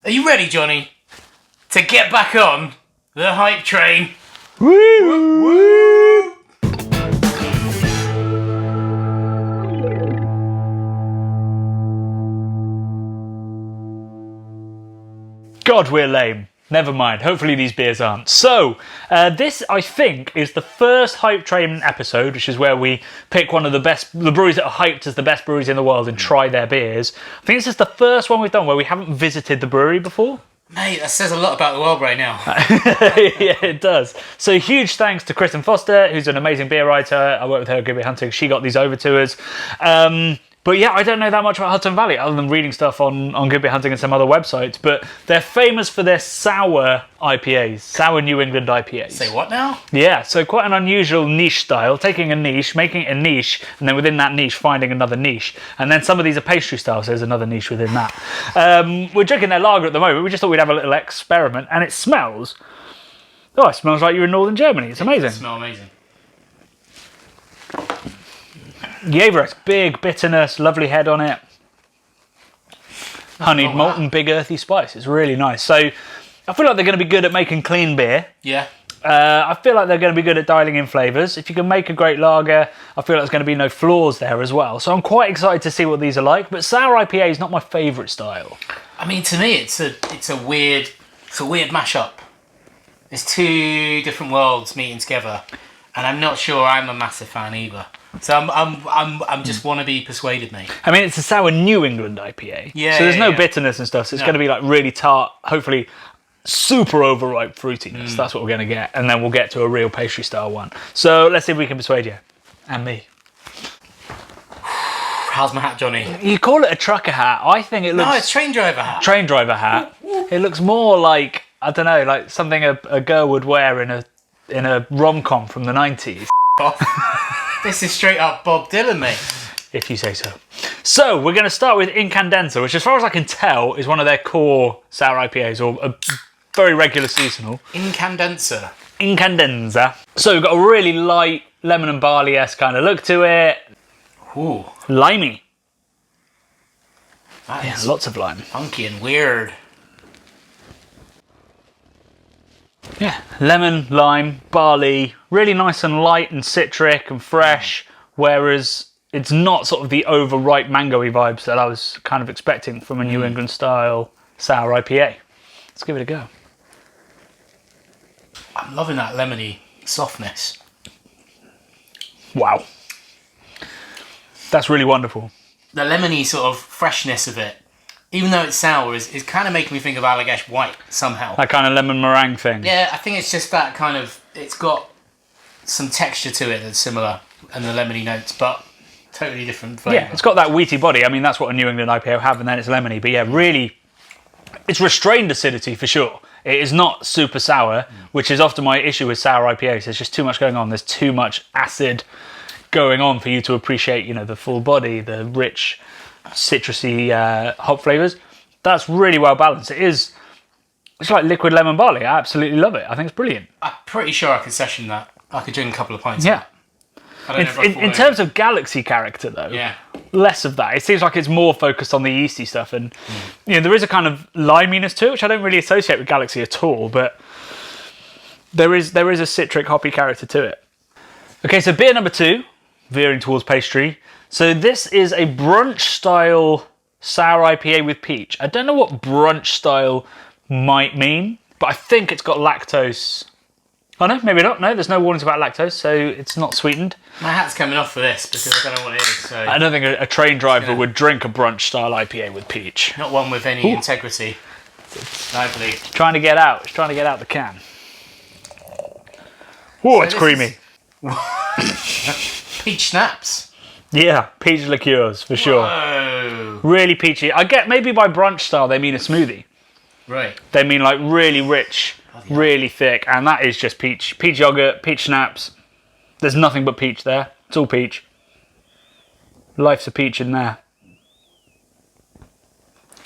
Are you ready, Johnny, to get back on the hype train? Woo! Woo! God, we're lame. Never mind. Hopefully these beers aren't. So, this, I think, is the first Hype Train episode, which is where we pick one of the breweries that are hyped as the best breweries in the world and try their beers. I think this is the first one we've done where we haven't visited the brewery before. Mate, that says a lot about the world right now. Yeah, it does. So huge thanks to Kristen Foster, who's an amazing beer writer. I work with her at Good Beer Hunting. She got these over to us. But yeah, I don't know that much about Hudson Valley other than reading stuff on Good Beer Hunting and some other websites. But they're famous for their sour IPAs, sour New England IPAs. Say what now? Yeah, so quite an unusual niche style, taking a niche, making it a niche, and then within that niche finding another niche. And then some of these are pastry style, so there's another niche within that. We're drinking their lager at the moment. We just thought we'd have a little experiment, and it smells like you're in northern Germany. It's amazing. It smells amazing. Jever, big bitterness, lovely head on it. Honeyed, malton, big earthy spice. It's really nice. So I feel like they're going to be good at making clean beer. Yeah. I feel like they're going to be good at dialing in flavours. If you can make a great lager, I feel like there's going to be no flaws there as well. So I'm quite excited to see what these are like. But sour IPA is not my favourite style. I mean, to me, it's a weird mashup. It's two different worlds meeting together, and I'm not sure I'm a massive fan either. So I'm just want to be persuaded, mate. I mean, it's a sour New England IPA. Yeah. So there's no bitterness and stuff. So it's going to be like really tart, hopefully super overripe fruitiness. That's what we're going to get. And then we'll get to a real pastry style one. So let's see if we can persuade you. And me. How's my hat, Johnny? You call it a trucker hat. I think it looks... No, it's train driver hat. Train driver hat. It looks more like, I don't know, like something a girl would wear in a rom-com from the 90s. This is straight up Bob Dylan, mate. If you say so. So, we're going to start with Incandenza, which as far as I can tell is one of their core sour IPAs, or a very regular seasonal. Incandenza. So, we've got a really light lemon and barley-esque kind of look to it. Ooh. Limey. That is lots of lime. funky and weird. Yeah, lemon, lime, barley, really nice and light and citric and fresh, whereas it's not sort of the overripe mango-y vibes that I was kind of expecting from a New England style sour IPA. Let's give it a go. I'm loving that lemony softness. Wow. That's really wonderful. The lemony sort of freshness of it, even though it's sour, is kind of making me think of Allagash White somehow. That kind of lemon meringue thing. Yeah, I think it's just that kind of... It's got some texture to it that's similar, and the lemony notes, but totally different flavour. Yeah, it's got that wheaty body. I mean, that's what a New England IPA will have, and then it's lemony. But yeah, really, it's restrained acidity for sure. It is not super sour, which is often my issue with sour IPAs. There's just too much going on. There's too much acid going on for you to appreciate, you know, the full body, the rich, citrusy hop flavours. That's really well balanced. It's like liquid lemon barley. I absolutely love it. I think it's brilliant. I'm pretty sure I could session that. I could drink a couple of pints Yeah. of that. In terms of galaxy character, though, less of that. It seems like it's more focused on the yeasty stuff, and you know, there is a kind of liminess to it, which I don't really associate with galaxy at all. But there is a citric, hoppy character to it. Okay, so beer number 2, veering towards pastry. So this is a brunch style sour IPA with peach. I don't know what brunch style might mean, but I think it's got lactose. Oh no, maybe not. No, there's no warnings about lactose, so it's not sweetened. My hat's coming off for this because I don't know what it is. So I don't think a train driver would drink a brunch style IPA with peach. Not one with any integrity. Lively. Trying to get out. It's trying to get out the can. Oh, it's creamy. Peach schnapps. Yeah, peach liqueurs for sure. Whoa. Really peachy. I get maybe by brunch style they mean a smoothie. Right. They mean like really rich, really thick, and that is just peach. Peach yogurt, peach schnapps. There's nothing but peach there. It's all peach. Life's a peach in there.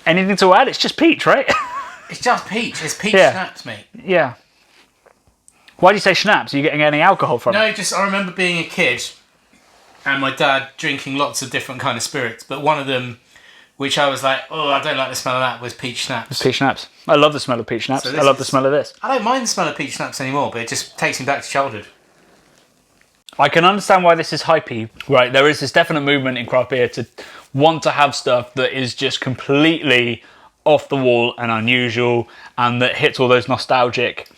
Anything to add? It's just peach, right? It's just peach. It's peach schnapps, mate. Yeah. Why do you say schnapps? Are you getting any alcohol from it? No, just I remember being a kid and my dad drinking lots of different kind of spirits, but one of them which I was like, oh, I don't like the smell of that, was peach schnapps. Peach schnapps. I love the smell of peach schnapps. So I love the smell of this. I don't mind the smell of peach schnapps anymore, but it just takes me back to childhood. I can understand why this is hypey. Right, there is this definite movement in craft beer to want to have stuff that is just completely off the wall and unusual, and that hits all those nostalgic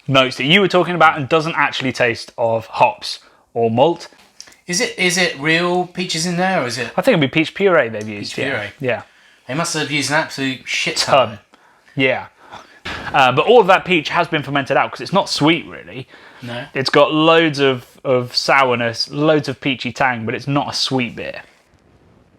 notes that you were talking about and doesn't actually taste of hops or malt. Is it real peaches in there, or is it? I think it'd be peach puree they've used. Peach puree. Yeah. They must have used an absolute shit ton. Yeah. But all of that peach has been fermented out because it's not sweet really. No. It's got loads of sourness, loads of peachy tang, but it's not a sweet beer.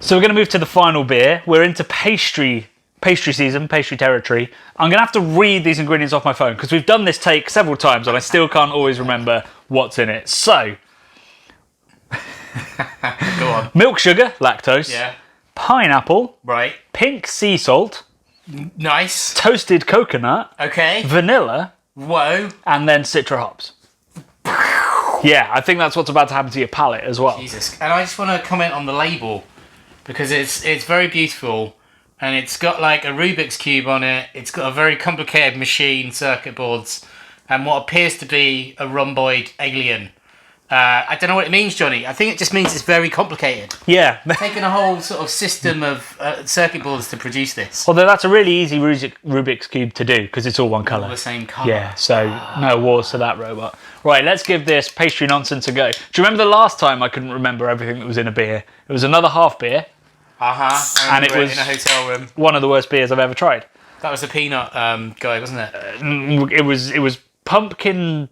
So we're going to move to the final beer. We're into pastry season, pastry territory. I'm going to have to read these ingredients off my phone because we've done this take several times and I still can't always remember what's in it. So, go on. Milk sugar, lactose. Yeah. Pineapple. Right. Pink sea salt. Nice. Toasted coconut. Okay. Vanilla. Whoa. And then citra hops. Yeah, I think that's what's about to happen to your palate as well. Jesus. And I just want to comment on the label because it's very beautiful and it's got like a Rubik's Cube on it. It's got a very complicated machine, circuit boards, and what appears to be a rhomboid alien. I don't know what it means, Johnny. I think it just means it's very complicated. Yeah. Taking a whole sort of system of circuit boards to produce this. Although that's a really easy Rubik's Cube to do because it's all one colour. All the same colour. Yeah, so no awards to that robot. Right, let's give this pastry nonsense a go. Do you remember the last time I couldn't remember everything that was in a beer? It was another half beer. And it was in a hotel room. One of the worst beers I've ever tried. That was the peanut guy, wasn't it? It was pumpkin.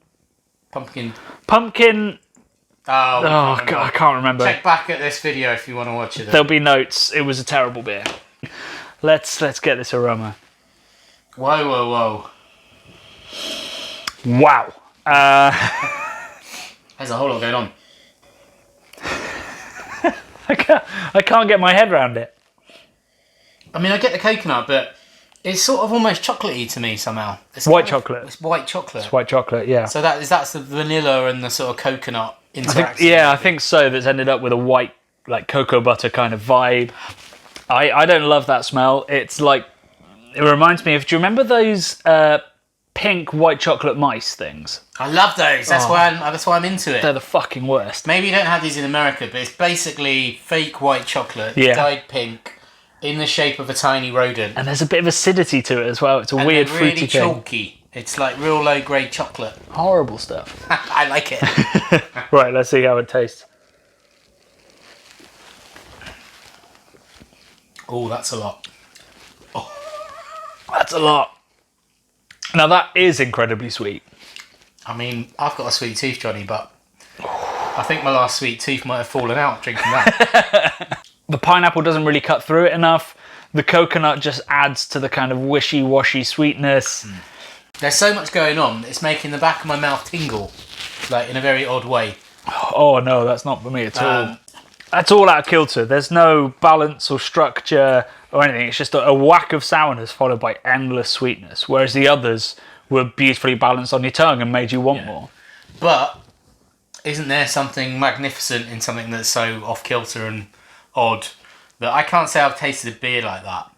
Oh God, I can't remember. Check back at this video if you want to watch it. There'll be notes. It was a terrible beer. Let's get this aroma. Whoa. Wow. There's a whole lot going on. I can't get my head around it. I mean, I get the coconut, but it's sort of almost chocolatey to me somehow. It's white chocolate. It's white chocolate. It's white chocolate, yeah. So that's the vanilla and the sort of coconut interaction. I think so. That's ended up with a white, like cocoa butter kind of vibe. I don't love that smell. It's like, it reminds me of, do you remember those pink white chocolate mice things? I love those. That's why I'm into it. They're the fucking worst. Maybe you don't have these in America, but it's basically fake white chocolate dyed pink in the shape of a tiny rodent. And there's a bit of acidity to it as well. It's a weird really fruity thing. chalky. It's like real low grade chocolate. Horrible stuff. I like it. Right, let's see how it tastes. Oh, that's a lot. That's a lot. Now that is incredibly sweet. I mean, I've got a sweet tooth, Johnny, but I think my last sweet tooth might have fallen out drinking that. The pineapple doesn't really cut through it enough. The coconut just adds to the kind of wishy-washy sweetness. There's so much going on, it's making the back of my mouth tingle, like in a very odd way. Oh no, that's not for me at all. That's all out of kilter. There's no balance or structure or anything. It's just a whack of sourness followed by endless sweetness, whereas the others were beautifully balanced on your tongue and made you want more. But isn't there something magnificent in something that's so off kilter and odd that I can't say I've tasted a beer like that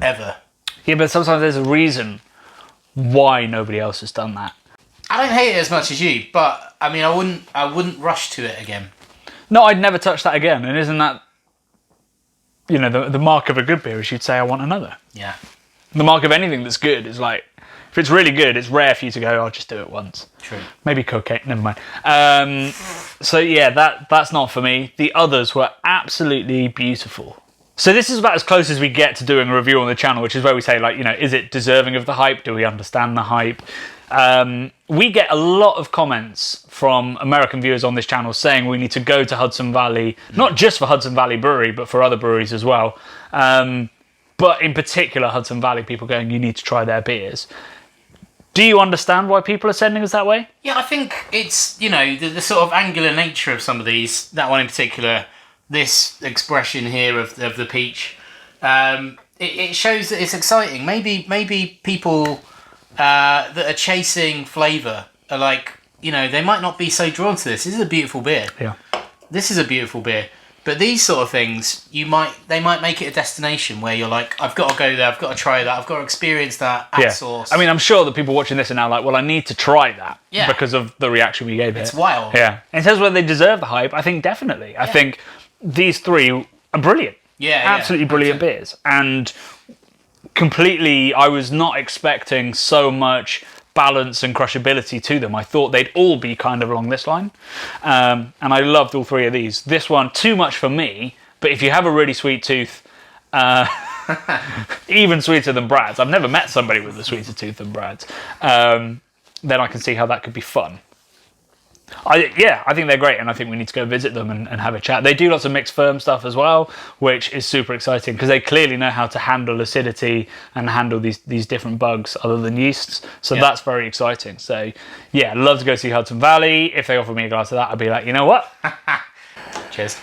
ever? Yeah, but sometimes there's a reason why nobody else has done that. I don't hate it as much as you, but I mean, I wouldn't rush to it again. No, I'd never touch that again. And isn't that, you know, the mark of a good beer is you'd say, I want another. Yeah. The mark of anything that's good is like, if it's really good, it's rare for you to go, I'll just do it once. True. Maybe cocaine, never mind. So yeah, that's not for me. The others were absolutely beautiful. So this is about as close as we get to doing a review on the channel, which is where we say, like, you know, is it deserving of the hype? Do we understand the hype? We get a lot of comments from American viewers on this channel saying we need to go to Hudson Valley, not just for Hudson Valley Brewery, but for other breweries as well. But in particular, Hudson Valley, people going, you need to try their beers. Do you understand why people are sending us that way? Yeah, I think it's, you know, the sort of angular nature of some of these, that one in particular, this expression here of the peach, it shows that it's exciting. Maybe people that are chasing flavour are like, you know, they might not be so drawn to this. This is a beautiful beer. Yeah. This is a beautiful beer. But these sort of things, they might make it a destination where you're like, I've got to go there, I've got to try that, I've got to experience that at source. I mean, I'm sure that people watching this are now like, well, I need to try that because of the reaction we gave it. It's wild. Yeah. In terms of whether they deserve the hype, I think definitely. I think these three are brilliant. Yeah. Absolutely brilliant beers. And completely, I was not expecting so much balance and crushability to them. I thought they'd all be kind of along this line. And I loved all three of these. This one, too much for me, but if you have a really sweet tooth, even sweeter than Brad's, I've never met somebody with a sweeter tooth than Brad's, then I can see how that could be fun. I think they're great, and I think we need to go visit them and have a chat. They do lots of mixed firm stuff as well, which is super exciting because they clearly know how to handle acidity and handle these different bugs other than yeasts. So that's very exciting. So yeah, I'd love to go see Hudson Valley. If they offer me a glass of that, I'd be like, you know what? Cheers.